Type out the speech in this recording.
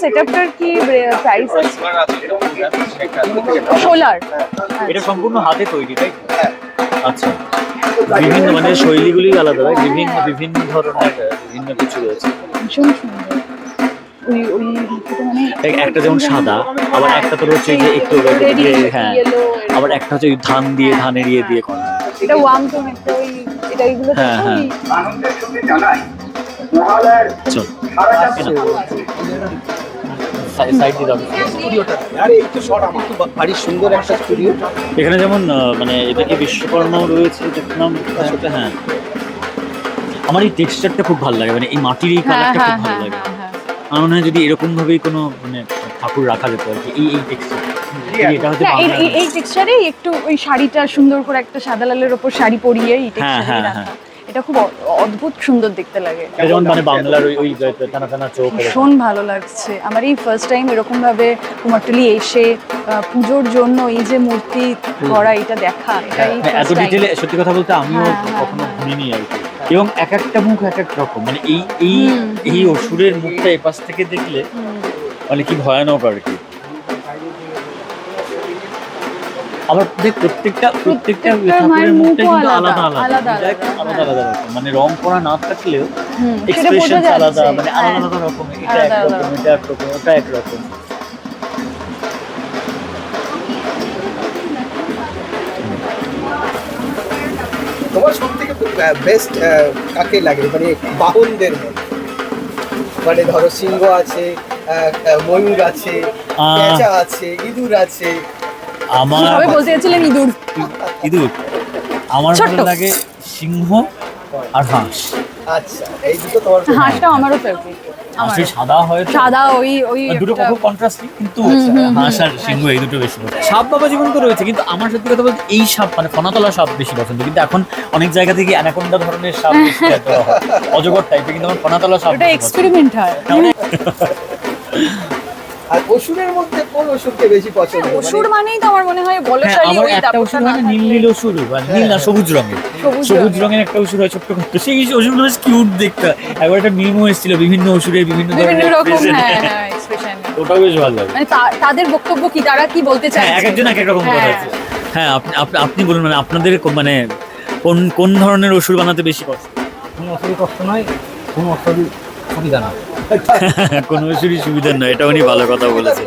সেটআপটার কি প্রাইস আছে? সোলার, এটা সম্পূর্ণ হাতে তৈরি, তাই? আচ্ছা, বিভিন্ন মানে শৈলীগুলি আলাদা, তাই? বিভিন্ন বিভিন্ন ধরনের বিভিন্ন কিছু রয়েছে। ভীষণ সুন্দর। ওই ওই মূর্তিটা মানে একটা যেমন সাদা, আবার একটা তোর হচ্ছে যে একটু হ্যাঁ, আবার একটা হচ্ছে ওই ধান দিয়ে ধানের ইয়ে দিয়ে করা। এটা ওয়াম টোন, একটা ওই এটা এইগুলো হ্যাঁ, দেখো হ্যাঁ। ওই চল সাইড দিয়ে দাও। সুন্দর একটা স্টুডিও। এখানে যেমন মানে এটা কি বিশ্বকর্মাও রয়েছে দেখলাম, সেটা হ্যাঁ। আমার এই টেক্সচারটা খুব ভালো লাগে, মানে এই মাটির এই কালারটা খুব ভালো লাগে। আমার মনে হয় যদি এরকম ভাবেই কোনো মানে ঠাকুর রাখা যেত আর কি, এই টেক্সচার, এটা হচ্ছে এই টেক্সচারে একটু ওই শাড়িটা সুন্দর করে একটা সাদা লালের ওপর শাড়ি পরিয়ে এই টেক্সচারে রাখা, এটা খুব অদ্ভুত সুন্দর দেখতে লাগে। যেমন মানে বাংলার ওই টানা টানা চোখ, ভীষণ ভালো লাগছে আমার এই ফার্স্ট টাইম এরকম ভাবে কুমারটুলি এসে পুজোর জন্য এই যে মূর্তি করা এটা দেখা, এটাই এত ডিটেলে সত্যি কথা বলতে আমিও কখনো শুনিনি আর কি। এবং এক একটা মুখ এক এক রকম, মানে এই এই এই অসুরের মুখটা এপাশ থেকে দেখলে মানে কি ভয়ানক আর কি। আবার দেখ প্রত্যেকটা ঠাকুরের মুখটা কিন্তু আলাদা আলাদা আলাদা রকম, মানে রং করা না থাকলেও এক্সপ্রেশন আলাদা, মানে আলাদা আলাদা রকম। এটা একরকম, এটা একরকম, ওটা একরকম। তোমার সব থেকে বেস্ট কাকে লাগে, মানে বাহনদের মধ্যে? মানে ধরো সিংহ আছে, ময়ূর আছে, পেঁচা আছে, ইঁদুর আছে। আমার সবাই বলতে যাচ্ছিলেন ইঁদুর। আমার ভালো লাগে সিংহ আর হাঁস। আচ্ছা, এই দুটো তোমার? হাঁসটা আমারও ফেভারিট। আমার সাদা হয়, সাদা ওই ওই দুটো খুব কন্ট্রাস্টিং, কিন্তু হাঁস আর সিংহ এই দুটো বেশি পছন্দ। সাপ বাবা জীবন তো রয়েছে, কিন্তু আমার সত্যি কথা বলতে এই সাপ মানে ফনাতলা সাপ বেশি পছন্দ। কিন্তু এখন অনেক জায়গা থেকে অ্যানাকোন্ডা ধরনের সাপ বেশি অজগর টাইপের, কিন্তু আমার ফনাতলা সাপ ওটা এক্সপেরিমেন্ট হয়। আর অসুরের মধ্যে কোন অসুরকে বেশি পছন্দ? অসুর মানেই তো আমার মনে হয় বলশালী, আমার ওই একটা অসুর হয় না, নীল নীল অসুর, নীল না সবুজ রঙের, সবুজ রঙের একটা অসুর হয় ছোট্ট খাটো, সেই অসুরগুলো বেশ কিউট দেখতে। একবার একটা মিমও এসেছিল বিভিন্ন অসুরের বিভিন্ন ধরনের রকম এক্সপ্রেশন, ওটাও বেশ ভালো লাগে। মানে তাদের বক্তব্য কি, তারা কি বলতে চায়, এক একজন এক এক রকম কথা আছে। হ্যাঁ, আপনি বলুন, মানে আপনাদের মানে কোন ধরনের অসুর বানাতে বেশি কষ্ট? কোনো অসুবিধা কষ্ট নয়, কোনো অসুবিধা সুবিধা না। কোনো অসুরই সুবিধা নয়, এটা উনি ভালো কথা বলেছেন।